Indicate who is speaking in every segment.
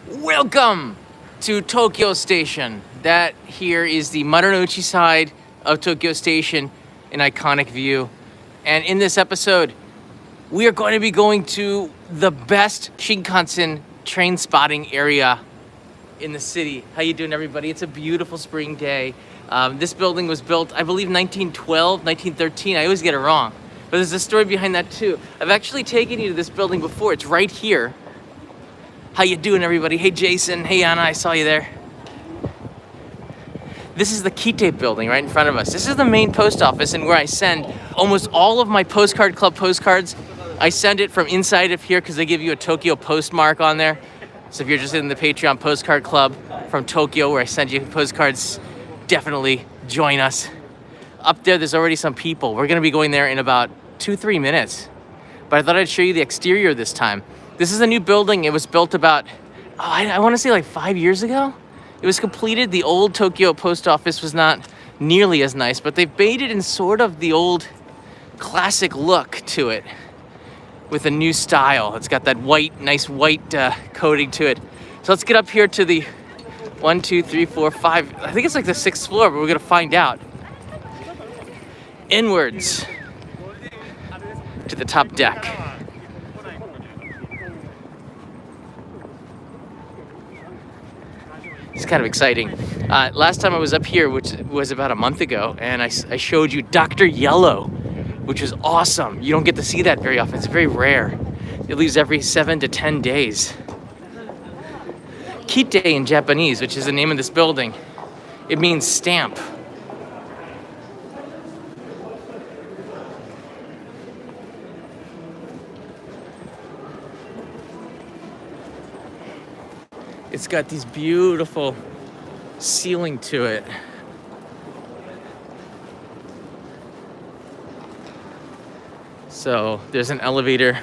Speaker 1: Welcome to Tokyo Station. That here is the Marunouchi side of Tokyo Station, an iconic view. And in this episode, we are going to be going to the best Shinkansen train spotting area in the city. How you doing, everybody? It's a beautiful spring day. This building was built, I believe, 1912, 1913. I always get it wrong. But there's a story behind that too. I've actually taken you to this building before. It's right here. How you doing, everybody? Hey, Jason. Hey, Anna. I saw you there. This is the KITTE building right in front of us. This is the main post office and where I send almost all of my Postcard Club postcards. I send it from inside of here because they give you a Tokyo postmark on there. So if you're interested in the Patreon Postcard Club from Tokyo where I send you postcards, definitely join us. Up there's already some people. We're gonna be going there in about 2-3 minutes. But I thought I'd show you the exterior this time. This is a new building. It was built about, I want to say like 5 years ago. It was completed. The old Tokyo post office was not nearly as nice, but they've made it in sort of the old classic look to it with a new style. It's got that white, nice white coating to it. So let's get up here to the 1, 2, 3, 4, 5. I think it's like the 6th floor, but we're gonna find out. Inwards to the top deck. It's kind of exciting. Last time I was up here, which was about a month ago, and I showed you Dr. Yellow, which was awesome. You don't get to see that very often. It's very rare. It leaves every 7 to 10 days. Kitte in Japanese, which is the name of this building, it means stamp. It's got these beautiful ceiling to it. So there's an elevator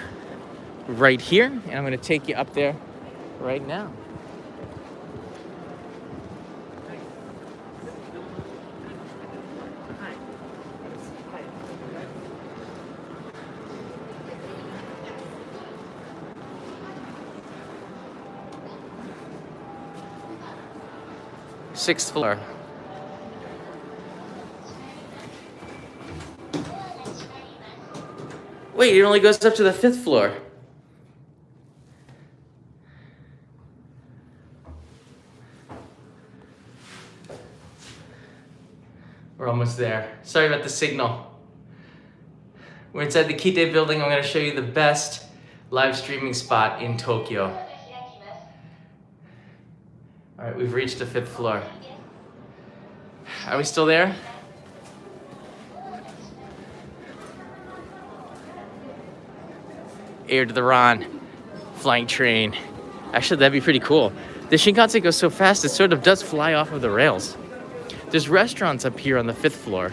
Speaker 1: right here, and I'm gonna take you up there right now. Sixth floor. Wait, it only goes up to the 5th floor. We're almost there. Sorry about the signal. We're inside the KITTE building. I'm going to show you the best live streaming spot in Tokyo. All right, we've reached the 5th floor. Are we still there? Air to the Ron, flying train. Actually, that'd be pretty cool. The Shinkansen goes so fast, it sort of does fly off of the rails. There's restaurants up here on the 5th floor,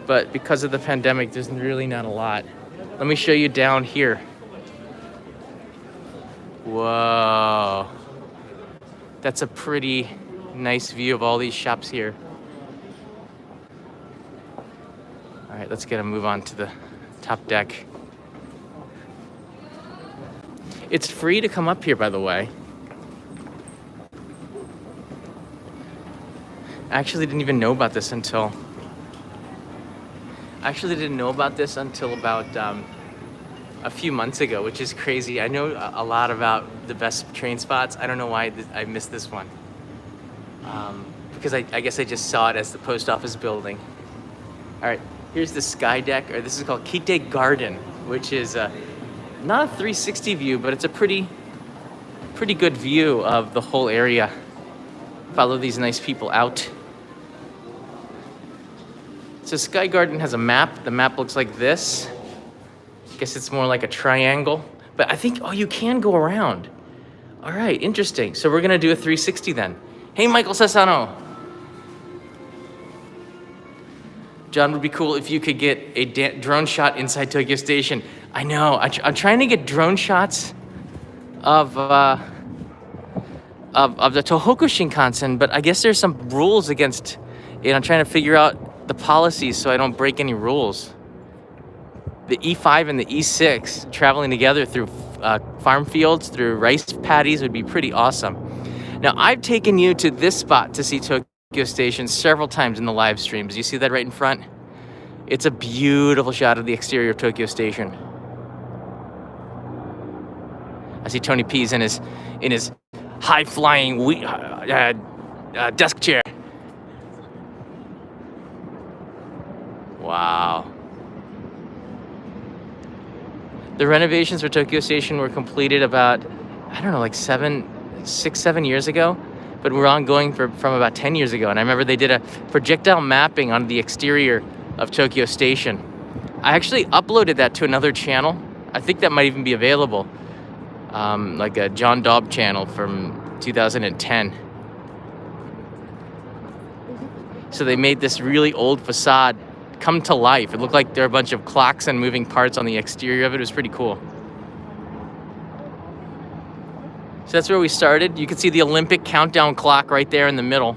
Speaker 1: but because of the pandemic, there's really not a lot. Let me show you down here. Whoa. That's a pretty nice view of all these shops here. All right, let's get a move on to the top deck. It's free to come up here, by the way. I actually didn't even know about this until about a few months ago, which is crazy. I know a lot about the best train spots. I don't know why I missed this one. Because I guess I just saw it as the post office building. All right, here's the sky deck, or this is called KITTE Garden, which is not a 360 view, but it's a pretty good view of the whole area. Follow these nice people out. So Sky Garden has a map. The map looks like this. I guess it's more like a triangle, but I think, oh, you can go around. All right, interesting. So we're gonna do a 360 then. Hey, Michael Sassano. John, would be cool if you could get a drone shot inside Tokyo Station. I know, I'm trying to get drone shots of the Tohoku Shinkansen, but I guess there's some rules against it. I'm trying to figure out the policies so I don't break any rules. The E5 and the E6 traveling together through farm fields, through rice paddies would be pretty awesome. Now, I've taken you to this spot to see Tokyo Station several times in the live streams. You see that right in front? It's a beautiful shot of the exterior of Tokyo Station. I see Tony P's in his high-flying desk chair. Wow. The renovations for Tokyo Station were completed about, I don't know, like 6-7 years ago, but were ongoing from about 10 years ago. And I remember they did a projectile mapping on the exterior of Tokyo Station. I actually uploaded that to another channel. I think that might even be available, like a John Daub channel from 2010. So they made this really old facade come to life. It looked like there were a bunch of clocks and moving parts on the exterior of it. It was pretty cool. So that's where we started. You can see the Olympic countdown clock right there in the middle.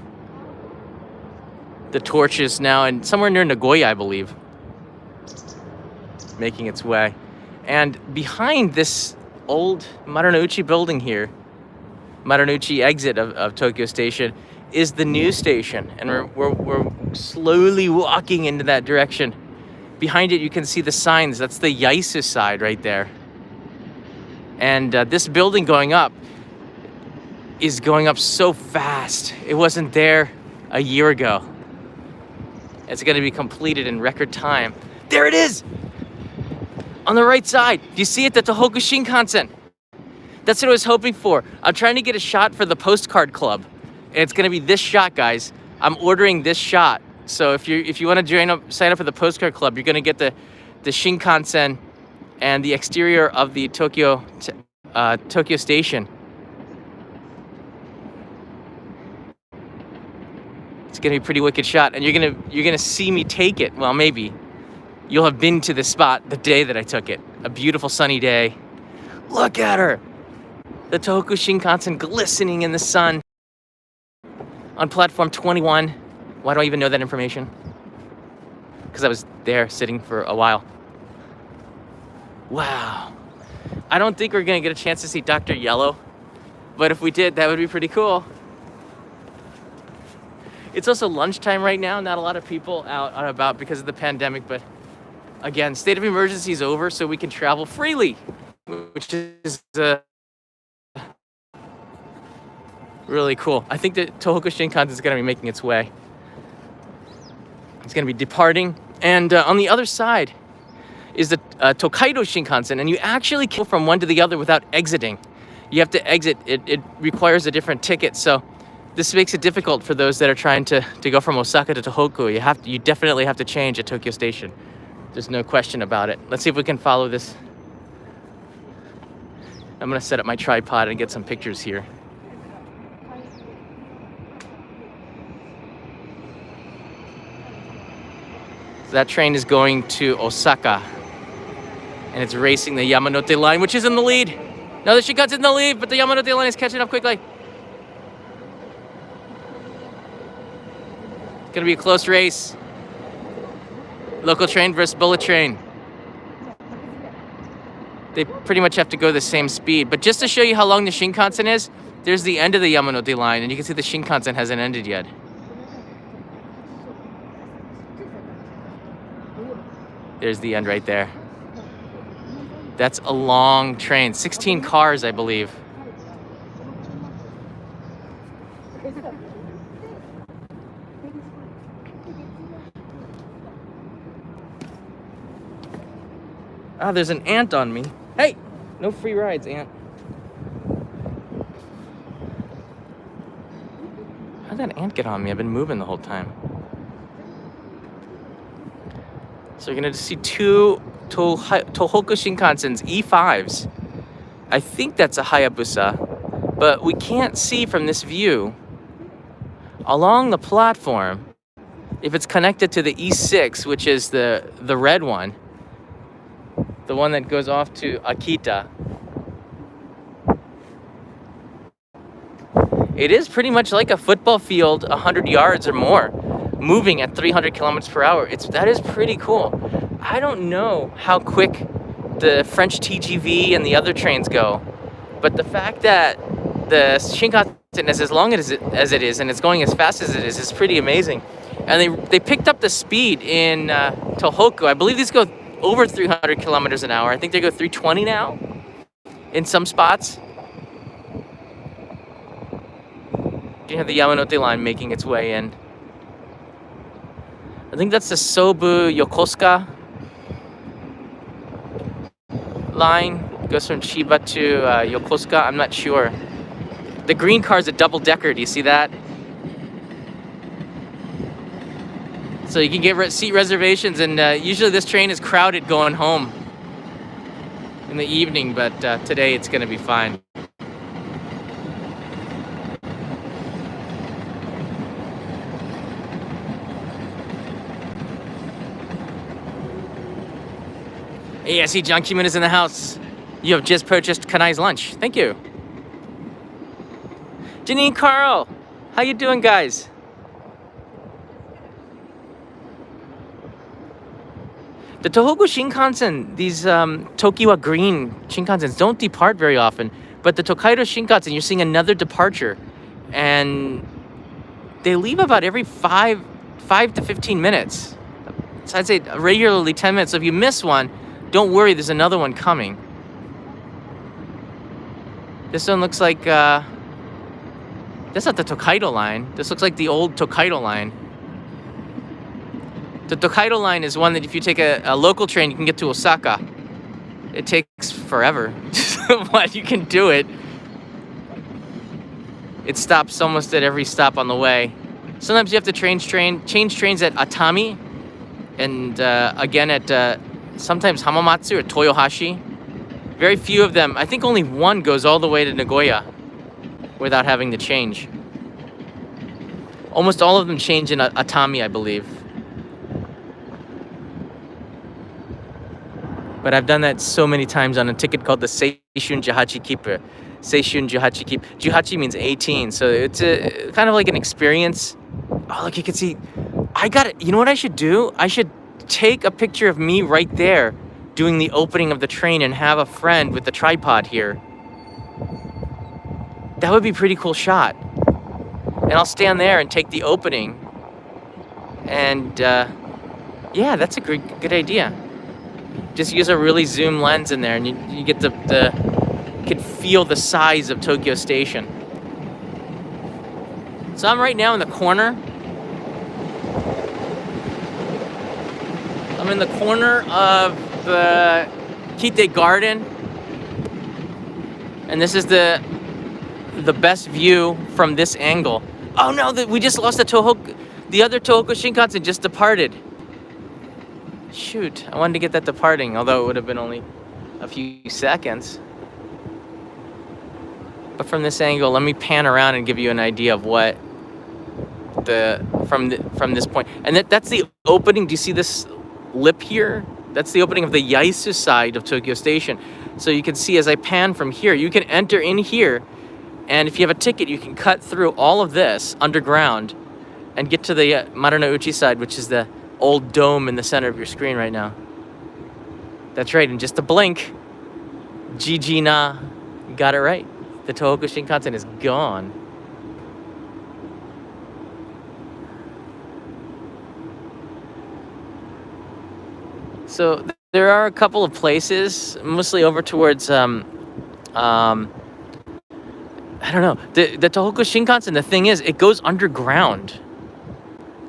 Speaker 1: The torches now, and somewhere near Nagoya, I believe, making its way. And behind this old Marunouchi building here, Marunouchi exit of Tokyo Station, is the new station, and we're slowly walking into that direction. Behind it, you can see the signs. That's the Yaisu side right there. And this building going up is going up so fast. It wasn't there a year ago. It's going to be completed in record time. There it is! On the right side. Do you see it? The Tohoku Shinkansen. That's what I was hoping for. I'm trying to get a shot for the postcard club. And it's going to be this shot, guys. I'm ordering this shot. So if you want to sign up for the postcard club, you're going to get the Shinkansen and the exterior of the Tokyo Station. It's going to be a pretty wicked shot, and you're going to see me take it. Well, maybe. You'll have been to this spot the day that I took it. A beautiful sunny day. Look at her. The Tohoku Shinkansen glistening in the sun on platform 21. Why do I even know that information? Because I was there sitting for a while. Wow. I don't think we're going to get a chance to see Dr. Yellow, but if we did, that would be pretty cool. It's also lunchtime right now. Not a lot of people out and about because of the pandemic, but again, state of emergency is over, so we can travel freely, which is really cool. I think that Tohoku Shinkansen is going to be making its way. It's going to be departing, and on the other side is the Tokaido Shinkansen, and you actually can go from one to the other without exiting. You have to exit. It requires a different ticket, so this makes it difficult for those that are trying to go from Osaka to Tohoku. You definitely have to change at Tokyo Station. There's no question about it. Let's see if we can follow this. I'm going to set up my tripod and get some pictures here. So that train is going to Osaka, and it's racing the Yamanote line, which is in the lead. No, the Shinkansen in the lead, but the Yamanote line is catching up quickly. It's going to be a close race. Local train versus bullet train. They pretty much have to go the same speed. But just to show you how long the Shinkansen is, there's the end of the Yamanote line, and you can see the Shinkansen hasn't ended yet. There's the end right there. That's a long train. 16 cars, I believe. Ah, there's an ant on me. Hey, no free rides, ant. How'd that ant get on me? I've been moving the whole time. So you're gonna see two Tohoku Shinkansens E5s. I think that's a Hayabusa, but we can't see from this view along the platform if it's connected to the E6, which is the red one, the one that goes off to Akita. It is pretty much like a football field, 100 yards or more, moving at 300 kilometers per hour. That is pretty cool. I don't know how quick the French TGV and the other trains go. But the fact that the Shinkansen is as long as it is and it's going as fast as it is pretty amazing. And they picked up the speed in Tohoku. I believe these go over 300 kilometers an hour. I think they go 320 now in some spots. You have the Yamanote line making its way in. I think that's the Sobu Yokosuka line. It goes from Chiba to Yokosuka. I'm not sure. The green car is a double-decker. Do you see that? So you can get seat reservations, and usually this train is crowded going home in the evening, but today it's going to be fine. Hey, I see John Kimin is in the house. You have just purchased Kanai's lunch. Thank you. Janine, Carl, how you doing, guys? The Tohoku Shinkansen, these Tokiwa Green Shinkansens don't depart very often, but the Tokaido Shinkansen, you're seeing another departure, and they leave about every 5 to 15 minutes. So I'd say regularly 10 minutes. So if you miss one, don't worry, there's another one coming. This one looks like, that's not the Tokaido line. This looks like the old Tokaido line. The Tokaido line is one that if you take a local train, you can get to Osaka. It takes forever, but you can do it. It stops almost at every stop on the way. Sometimes you have to change trains at Atami, and again at sometimes Hamamatsu or Toyohashi. Very few of them. I think only one goes all the way to Nagoya without having to change. Almost all of them change in Atami, I believe. But I've done that so many times on a ticket called the Seishun Jahachi Keeper. Seishun Jahachi Keep. Juhachi means 18, so it's a kind of like an experience. Oh, look, you can see. I got it. You know what I should do? I should take a picture of me right there doing the opening of the train and have a friend with the tripod here. That would be a pretty cool shot. And I'll stand there and take the opening. And yeah, that's a good idea. Just use a really zoom lens in there, and you get you can feel the size of Tokyo Station. So I'm right now in the corner. I'm in the corner of the KITTE Garden, and this is the best view from this angle. Oh no, we just lost the other Tohoku Shinkansen just departed. Shoot, I wanted to get that departing, although it would have been only a few seconds. But from this angle, let me pan around and give you an idea of what from this point. And that's the opening. Do you see this lip here? That's the opening of the Yaisu side of Tokyo Station. So you can see as I pan from here, you can enter in here, and if you have a ticket, you can cut through all of this underground and get to the Marunouchi side, which is the old dome in the center of your screen right now. That's right, in just a blink, GG na, you got it right. The Tohoku Shinkansen is gone. So there are a couple of places, mostly over towards, I don't know. The Tohoku Shinkansen, the thing is, it goes underground,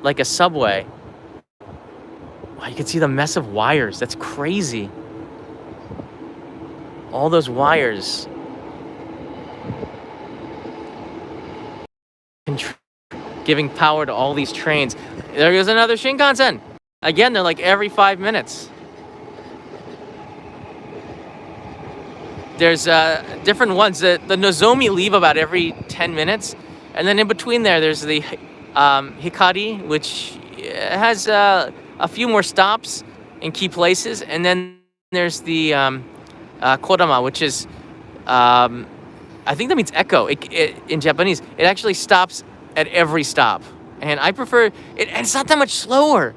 Speaker 1: like a subway. Wow, you can see the mess of wires. That's crazy. All those wires. Giving power to all these trains. There goes another Shinkansen. Again, they're like every 5 minutes. There's different ones. The Nozomi leave about every 10 minutes. And then in between there's the Hikari, which has a few more stops in key places. And then there's the Kodama, which is, I think that means echo in Japanese. It actually stops at every stop. And I prefer it, and it's not that much slower.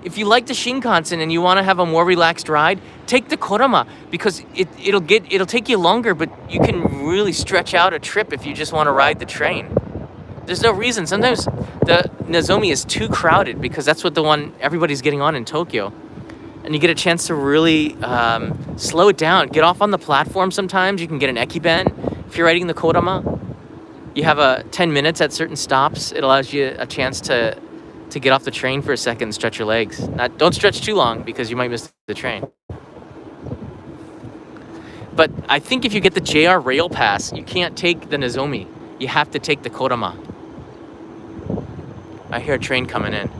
Speaker 1: If you like the Shinkansen and you want to have a more relaxed ride, take the Korama because it'll take you longer, but you can really stretch out a trip if you just want to ride the train. There's no reason. Sometimes the Nozomi is too crowded because that's what the one everybody's getting on in Tokyo. And you get a chance to really slow it down. Get off on the platform sometimes. You can get an ekiben. If you're riding the Korama, you have 10 minutes at certain stops. It allows you a chance to get off the train for a second and stretch your legs. Don't stretch too long because you might miss the train. But I think if you get the JR Rail Pass, you can't take the Nozomi. You have to take the Korama. I hear a train coming in.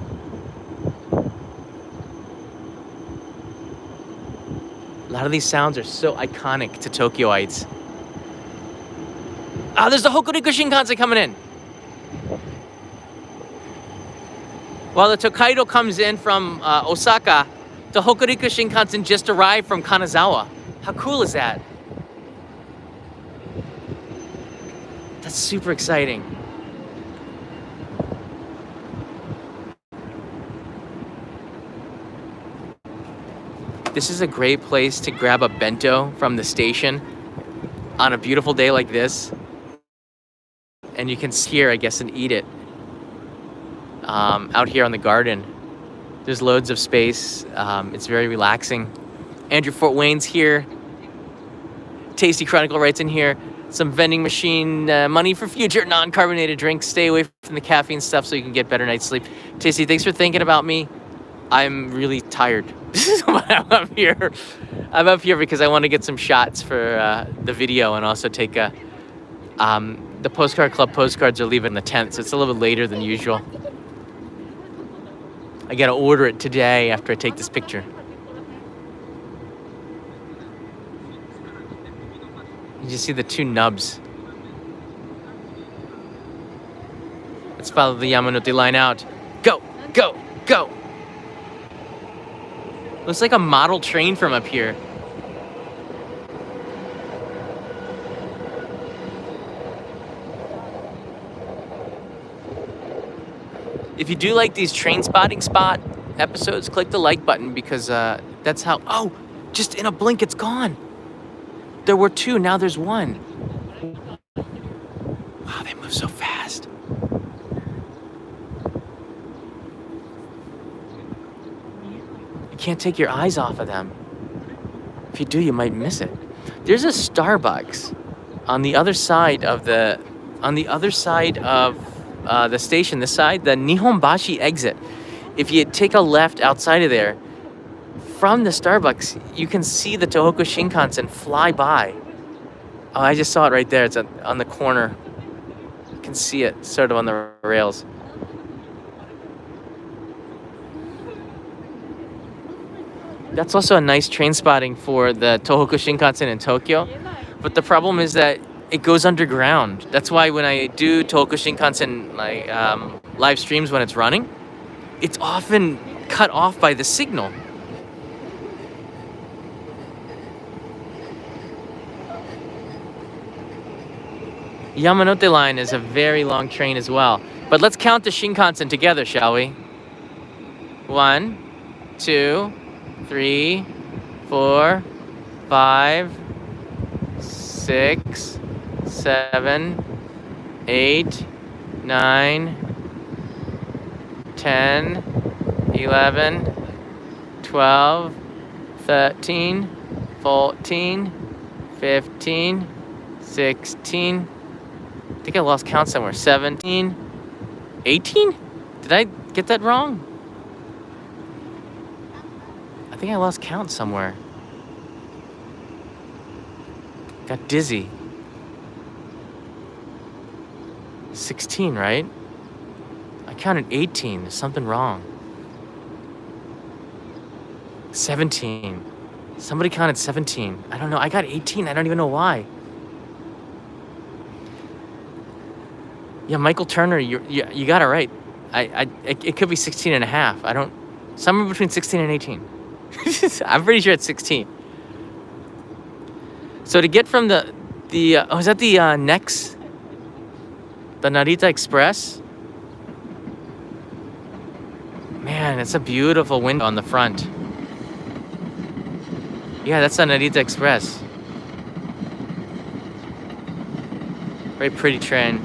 Speaker 1: A lot of these sounds are so iconic to Tokyoites. Ah, there's the Hokuriku Shinkansen coming in. While the Tokaido comes in from Osaka, the Hokuriku Shinkansen just arrived from Kanazawa. How cool is that? That's super exciting. This is a great place to grab a bento from the station on a beautiful day like this. And you can sit here, I guess, and eat it. Out here on the garden. There's loads of space. It's very relaxing. Andrew Fort Wayne's here. Tasty Chronicle writes in here. Some vending machine money for future non-carbonated drinks. Stay away from the caffeine stuff so you can get better night's sleep. Tasty, thanks for thinking about me. I'm really tired. I'm up here. I'm up here because I want to get some shots for the video and also take the Postcard Club postcards are leaving the 10th, so it's a little bit later than usual. I gotta order it today after I take this picture. You just see the two nubs. Let's follow the Yamanote line out. Go, go, go! Looks like a model train from up here. If you do like these train spotting spot episodes, click the like button because that's how... Oh, just in a blink, it's gone. There were two, now there's one. Wow, they move so fast. You can't take your eyes off of them. If you do, you might miss it. There's a Starbucks on the other side of the... the station, this side, the Nihonbashi exit. If you take a left outside of there, from the Starbucks, you can see the Tohoku Shinkansen fly by. Oh, I just saw it right there. It's on the corner. You can see it sort of on the rails. That's also a nice train spotting for the Tohoku Shinkansen in Tokyo. But the problem is that it goes underground. That's why when I do Tohoku Shinkansen live streams when it's running, it's often cut off by the signal. Yamanote line is a very long train as well. But let's count the Shinkansen together, shall we? 1, 2, 3, 4, 5, 6, 7, 8, 9, 10, 11, 12, 13, 14, 15, 16. I think I lost count somewhere. 17, 18? Did I get that wrong? I think I lost count somewhere. Got dizzy. 16, right? I counted 18. There's something wrong. 17. Somebody counted 17. I don't know. I got 18. I don't even know why. Yeah, Michael Turner, you got it right. It could be 16 and a half. Somewhere between 16 and 18. I'm pretty sure it's 16. So to get from is that the next? The Narita Express? Man, it's a beautiful window on the front. Yeah, that's on Narita Express. Very pretty train.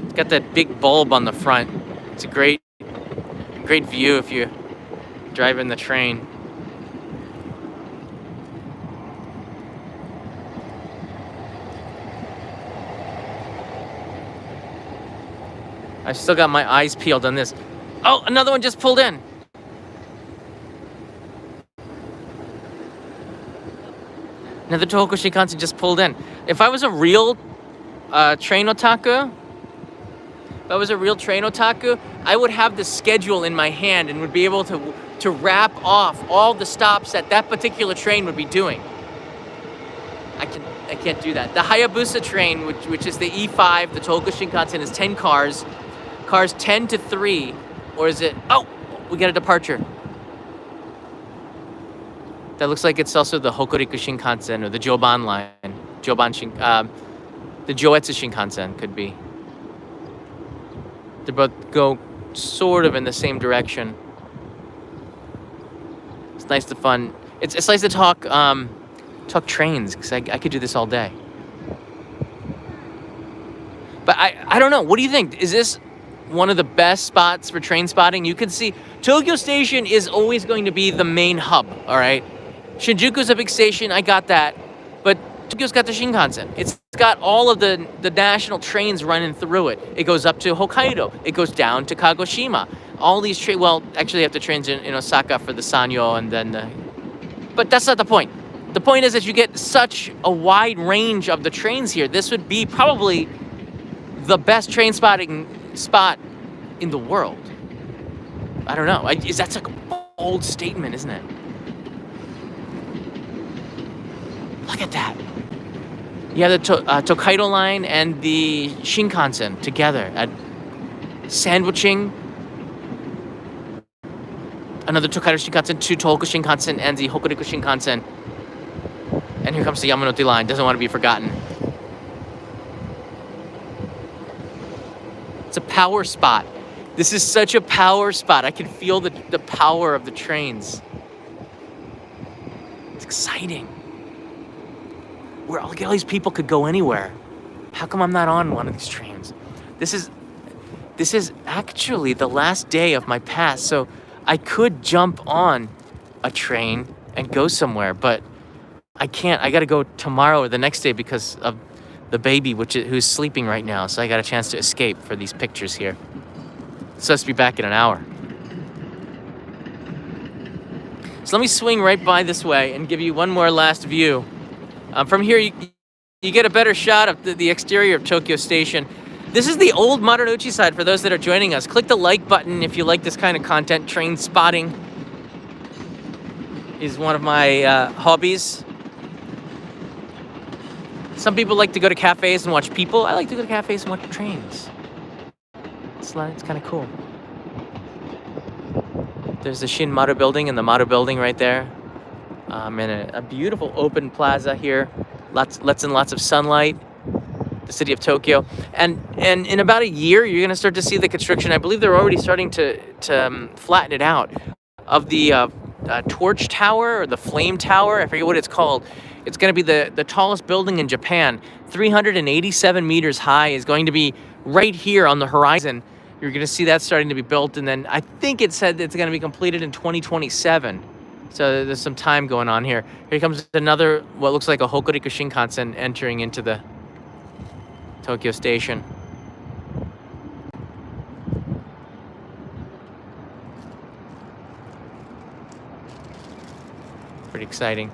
Speaker 1: It's got that big bulb on the front. It's a great view if you're driving the train. I've still got my eyes peeled on this. Oh, another one just pulled in. Another Tohoku Shinkansen just pulled in. If I was a real train otaku, I would have the schedule in my hand and would be able to wrap off all the stops that particular train would be doing. I can't do that. The Hayabusa train, which is the E5, the Tohoku Shinkansen, is 10 cars. Cars 10 to 3, or is it? Oh, we got a departure. That looks like it's also the Hokuriku Shinkansen or the Joban line. The Joetsu Shinkansen could be. They both go sort of in the same direction. It's nice to fun. It's nice to talk trains, because I could do this all day. But I don't know. What do you think? Is this one of the best spots for train spotting? You can see Tokyo Station is always going to be the main hub, all right? Shinjuku's a big station, I got that. But Tokyo's got the Shinkansen. It's got all of the national trains running through it. It goes up to Hokkaido. It goes down to Kagoshima. All these trains, well, actually you have to trains in Osaka for the Sanyo and then but that's not the point. The point is that you get such a wide range of the trains here. This would be probably the best train spotting spot in the world. I don't know. That's like a bold statement, isn't it? Look at that. You have the Tokaido line and the Shinkansen together at sandwiching. Another Tokaido Shinkansen, 2 Tohoku Shinkansen, and the Hokuriku Shinkansen. And here comes the Yamanote line. Doesn't want to be forgotten. It's a power spot. This is such a power spot. I can feel the power of the trains. It's exciting. Where all these people could go anywhere. How come I'm not on one of these trains? This is actually the last day of my pass, so I could jump on a train and go somewhere, but I can't. I got to go tomorrow or the next day because of the baby, who's sleeping right now. So I got a chance to escape for these pictures here. It's supposed to be back in an hour. So let me swing right by this way and give you one more last view. From here, you get a better shot of the exterior of Tokyo Station. This is the old Marunouchi side for those that are joining us. Click the like button if you like this kind of content. Train spotting is one of my hobbies. Some people like to go to cafes and watch people. I like to go to cafes and watch trains. It's kind of cool. There's the Shin Maru building and the Maru building right there. And a beautiful open plaza here. Lots and lots of sunlight. The city of Tokyo. And in about a year, you're going to start to see the construction. I believe they're already starting to flatten it out. Of the torch tower or the flame tower. I forget what it's called. It's going to be the tallest building in Japan. 387 meters high is going to be right here on the horizon. You're going to see that starting to be built. And then I think it said it's going to be completed in 2027. So there's some time going on here. Here comes another, what looks like a Hokuriku Shinkansen entering into the Tokyo Station. Pretty exciting.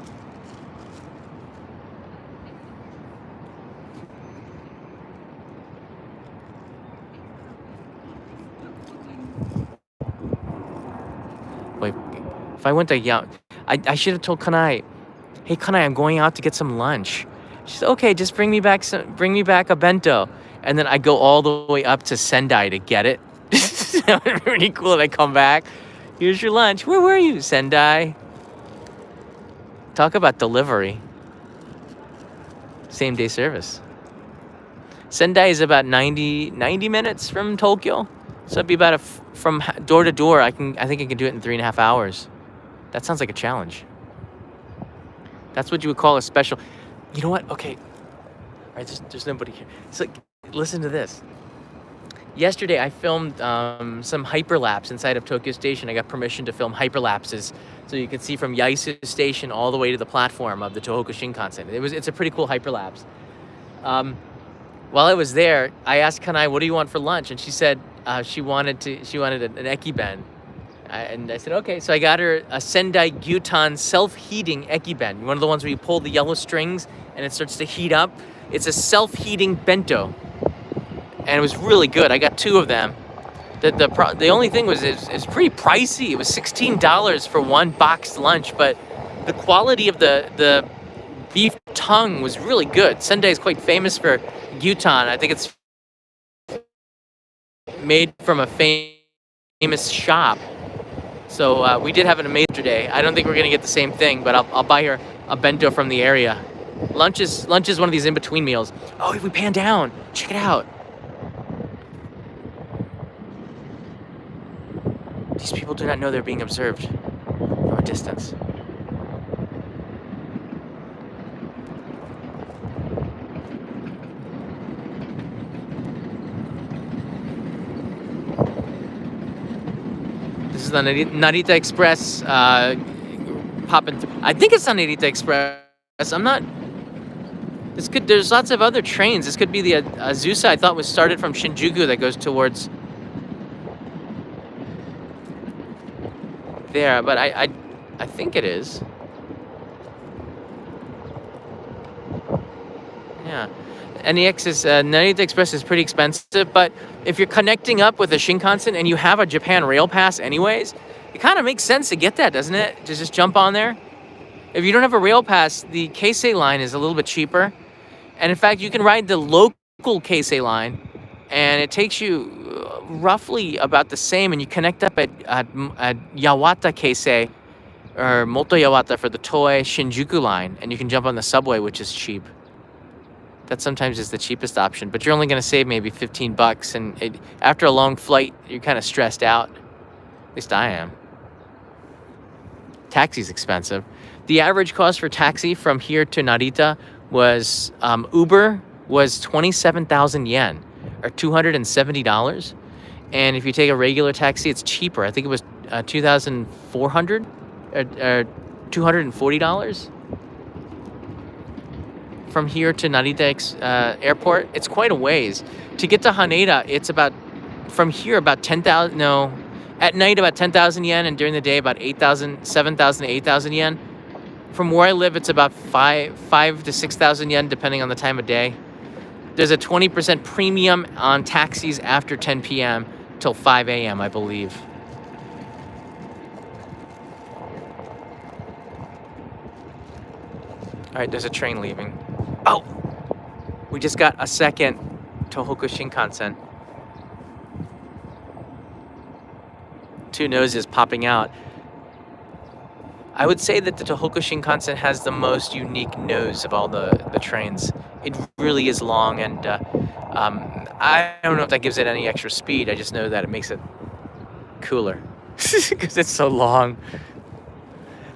Speaker 1: Wait, if I went to I should have told Kanai, hey Kanai, I'm going out to get some lunch. She said, okay, just bring me back a bento. And then I go all the way up to Sendai to get it. That would be pretty cool if I come back. Here's your lunch. Where were you, Sendai? Talk about delivery. Same day service. Sendai is about 90 minutes from Tokyo. So it'd be about from door to door. I think I can do it in 3.5 hours. That sounds like a challenge. That's what you would call a special. You know what? Okay. All right, there's nobody here. So listen to this. Yesterday, I filmed some hyperlapse inside of Tokyo Station. I got permission to film hyperlapses, so you can see from Yaisu Station all the way to the platform of the Tohoku Shinkansen. It's a pretty cool hyperlapse. While I was there, I asked Kanai, "What do you want for lunch?" And she said she wanted an ekiben. And I said, okay. So I got her a Sendai Gyutan self-heating ekiben, one of the ones where you pull the yellow strings and it starts to heat up. It's a self-heating bento, and it was really good. I got 2 of them. The only thing was it's pretty pricey. It was $16 for one boxed lunch, but the quality of the beef tongue was really good. Sendai is quite famous for gyutan. I think it's made from a famous shop. So we did have an amazing day. I don't think we're gonna get the same thing, but I'll buy her a bento from the area. Lunch is one of these in-between meals. Oh, if we pan down, check it out. These people do not know they're being observed from a distance. This is the Narita Express popping through. I think it's the Narita Express. I'm not. There's lots of other trains. This could be the Azusa. I thought was started from Shinjuku that goes towards there, but I think it is. Yeah. Narita Express is pretty expensive, but if you're connecting up with a Shinkansen and you have a Japan Rail Pass anyways, it kind of makes sense to get that, doesn't it? To just jump on there. If you don't have a Rail Pass, the Keisei line is a little bit cheaper. And in fact, you can ride the local Keisei line, and it takes you roughly about the same, and you connect up at Yawata Keisei, or Moto Yawata for the Toei Shinjuku line, and you can jump on the subway, which is cheap. That sometimes is the cheapest option, but you're only going to save maybe $15, and after a long flight, you're kind of stressed out. At least I am. Taxi's expensive. The average cost for taxi from here to Narita was Uber was 27,000 yen, or $270. And if you take a regular taxi, it's cheaper. I think it was 2,400 or $240 from here to Narita Airport. It's quite a ways. To get to Haneda, it's from here about 10,000. No, at night about 10,000 yen, and during the day about 7,000 to 8,000 yen. From where I live, it's about 5 to 6,000 yen, depending on the time of day. There's a 20% premium on taxis after 10 p.m. till 5 a.m., I believe. All right, there's a train leaving. Oh, we just got a second Tohoku Shinkansen. 2 noses popping out. I would say that the Tohoku Shinkansen has the most unique nose of all the trains. It really is long, and I don't know if that gives it any extra speed. I just know that it makes it cooler because it's so long.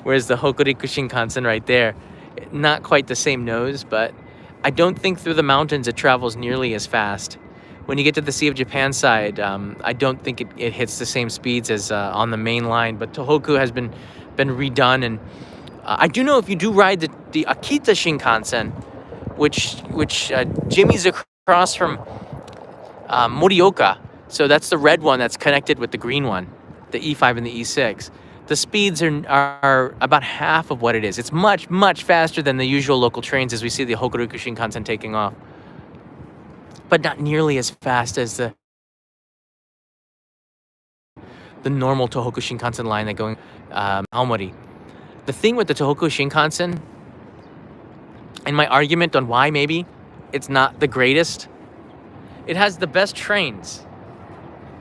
Speaker 1: Whereas the Hokuriku Shinkansen right there, not quite the same nose, but I don't think through the mountains it travels nearly as fast. When you get to the Sea of Japan side, I don't think it hits the same speeds as on the main line, but Tohoku has been redone, and I do know if you do ride the Akita Shinkansen, which jimmies across from Morioka, so that's the red one that's connected with the green one, the E5 and the E6. The speeds are about half of what it is. It's much, much faster than the usual local trains as we see the Hokuriku Shinkansen taking off, but not nearly as fast as the normal Tohoku Shinkansen line that going Aomori. The thing with the Tohoku Shinkansen, and my argument on why maybe it's not the greatest, it has the best trains,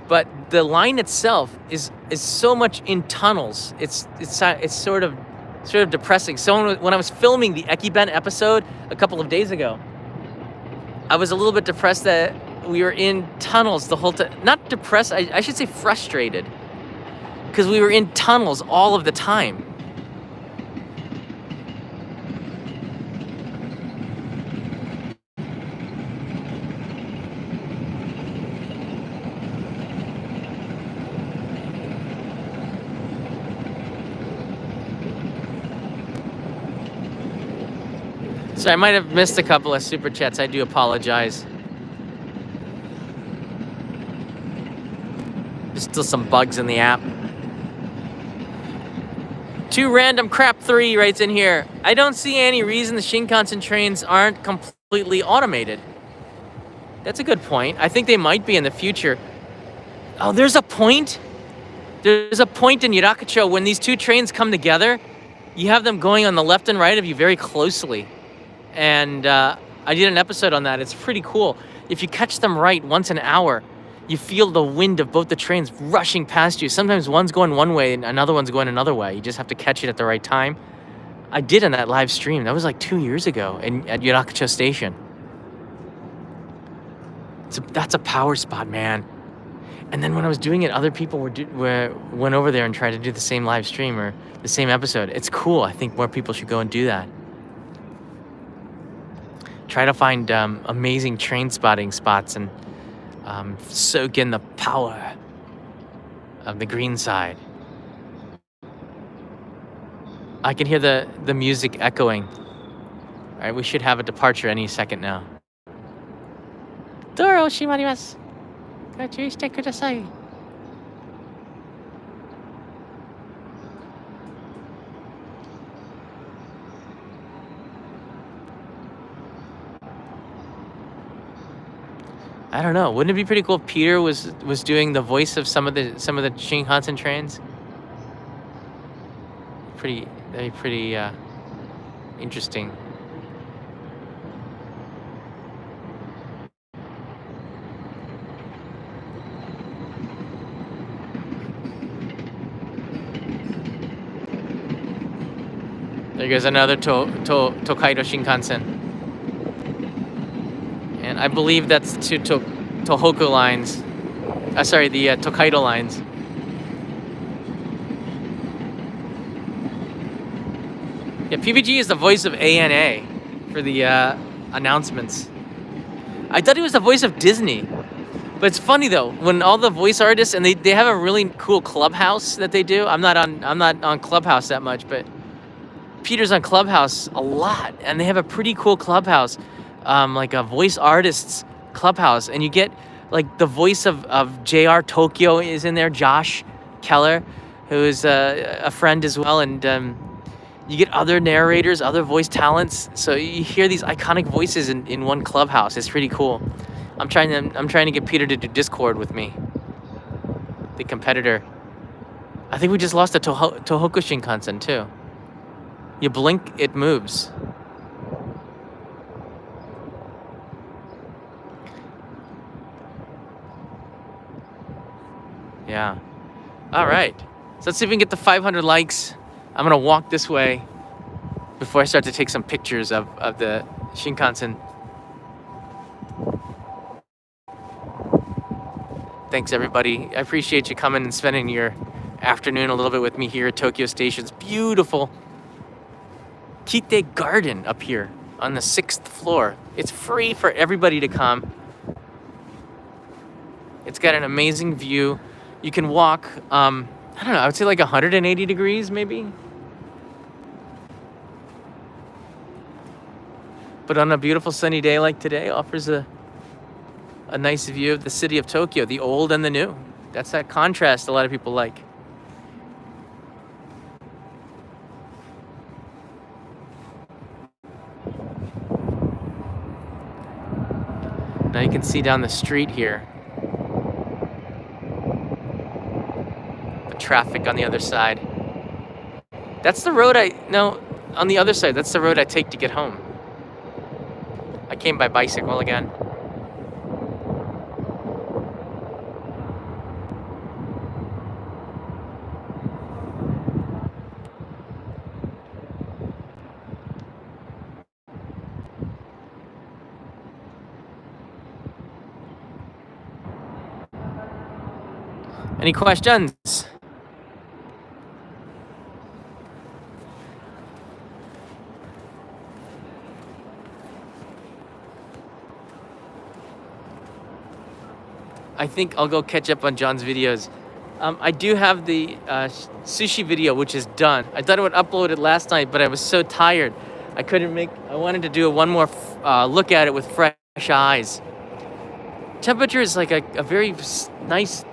Speaker 1: but the line itself is so much in tunnels. It's sort of depressing. So when I was filming the Ekiben episode a couple of days ago, I was a little bit depressed that we were in tunnels the whole time. Not depressed, I should say frustrated. Because we were in tunnels all of the time. So I might have missed a couple of super chats. I do apologize. There's still some bugs in the app. Too random crap 3 writes in here. I don't see any reason the Shinkansen trains aren't completely automated. That's a good point. I think they might be in the future. Oh, there's a point? There's a point in Yurakucho when these 2 trains come together, you have them going on the left and right of you very closely. And I did an episode on that. It's pretty cool. If you catch them right once an hour, you feel the wind of both the trains rushing past you. Sometimes one's going one way and another one's going another way. You just have to catch it at the right time. I did in that live stream. That was like 2 years ago at Yurakucho Station. That's a power spot, man. And then when I was doing it, other people went over there and tried to do the same live stream or the same episode. It's cool. I think more people should go and do that. Try to find amazing train spotting spots and soak in the power of the green side. I can hear the music echoing. All right, we should have a departure any second now. Doro shimarimasu. Gochūshite kudasai. I don't know. Wouldn't it be pretty cool if Peter was doing the voice of some of the Shinkansen trains? That'd be pretty interesting. There goes another Tokaido Shinkansen. And I believe that's the 2 Tohoku lines. The Tokaido lines. Yeah, PBG is the voice of ANA for the announcements. I thought he was the voice of Disney. But it's funny though, when all the voice artists and they have a really cool Clubhouse that they do. I'm not on Clubhouse that much, but Peter's on Clubhouse a lot, and they have a pretty cool Clubhouse, like a voice artists Clubhouse, and you get like the voice of JR Tokyo is in there, Josh Keller, who is a friend as well, and you get other narrators, other voice talents, so you hear these iconic voices in one Clubhouse. It's pretty cool. I'm trying to get Peter to do Discord with me, the competitor. I think we just lost a Tohoku Shinkansen too. You blink, it moves. Yeah. All right. So let's see if we can get to 500 likes. I'm gonna walk this way before I start to take some pictures of the Shinkansen. Thanks everybody. I appreciate you coming and spending your afternoon a little bit with me here at Tokyo Station. It's beautiful. KITTE Garden up here on the 6th floor. It's free for everybody to come. It's got an amazing view. You can walk, I don't know, I would say like 180 degrees maybe. But on a beautiful sunny day like today, offers a nice view of the city of Tokyo, the old and the new. That's that contrast a lot of people like. Now you can see down the street here. The traffic on the other side. That's the road on the other side, that's the road I take to get home. I came by bicycle again. Any questions? I think I'll go catch up on John's videos. I do have the sushi video, which is done. I thought I would upload it last night, but I was so tired. I wanted to do one more look at it with fresh eyes. Temperature is like a very nice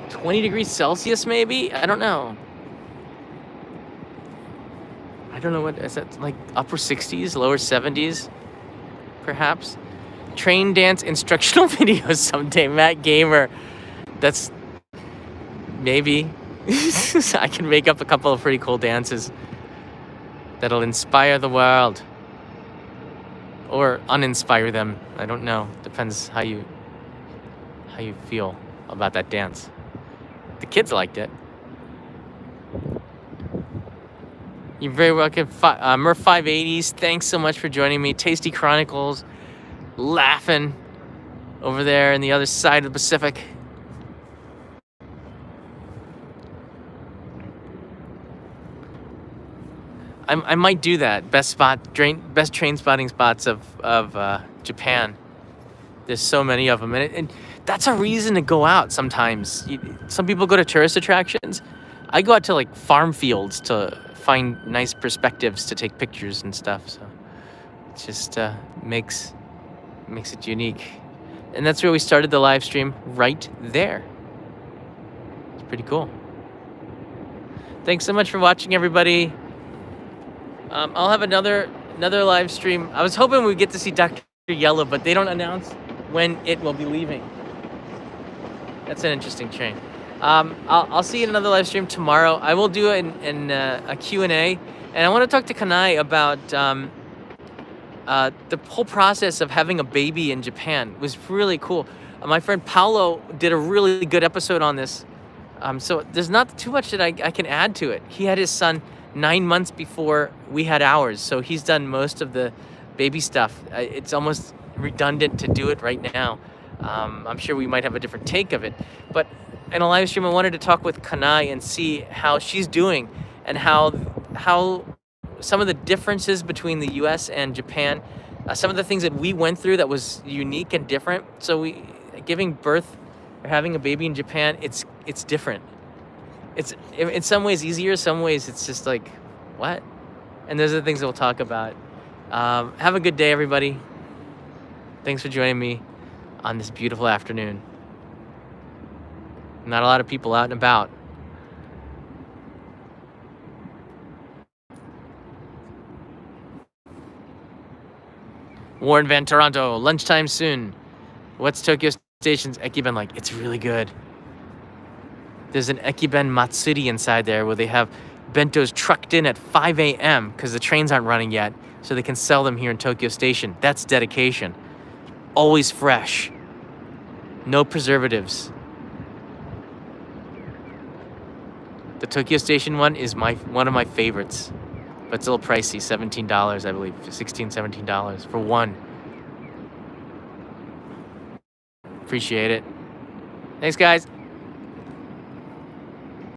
Speaker 1: 20 degrees Celsius, maybe? I don't know. I don't know what is that, like upper 60s, lower 70s, perhaps. Train dance instructional videos someday, Matt Gamer. That's maybe. I can make up a couple of pretty cool dances that'll inspire the world. Or uninspire them. I don't know. Depends how you feel about that dance. The kids liked it. You're very welcome. Murph 580s, thanks so much for joining me. Tasty Chronicles, laughing over there in the other side of the Pacific. I might do that. Best train spotting spots of Japan. There's so many of them, and that's a reason to go out sometimes. Some people go to tourist attractions. I go out to like farm fields to find nice perspectives to take pictures and stuff. So it just makes it unique. And that's where we started the live stream, right there. It's pretty cool. Thanks so much for watching, everybody. I'll have another live stream. I was hoping we'd get to see Dr. Yellow, but they don't announce when it will be leaving. That's an interesting chain. I'll see you in another live stream tomorrow. I will do a Q&A, and I want to talk to Kanai about the whole process of having a baby in Japan. It was really cool. My friend Paolo did a really good episode on this. So there's not too much that I can add to it. He had his son 9 months before we had ours, so he's done most of the baby stuff. It's almost redundant to do it right now. I'm sure we might have a different take of it, but in a live stream I wanted to talk with Kanai and see how she's doing and how some of the differences between the US and Japan, some of the things that we went through that was unique and different. So giving birth or having a baby in Japan, it's different. It's in some ways easier, some ways it's just like, what? And those are the things that we'll talk about. Have a good day, everybody. Thanks for joining me on this beautiful afternoon. Not a lot of people out and about. Warren Van Toronto, lunchtime soon. What's Tokyo Station's Ekiben like? It's really good. There's an Ekiben Matsuri inside there where they have bentos trucked in at 5 a.m. because the trains aren't running yet, so they can sell them here in Tokyo Station. That's dedication. Always fresh. No preservatives. The Tokyo Station one is one of my favorites. But it's a little pricey, $17, I believe. $16, $17 for one. Appreciate it. Thanks, guys.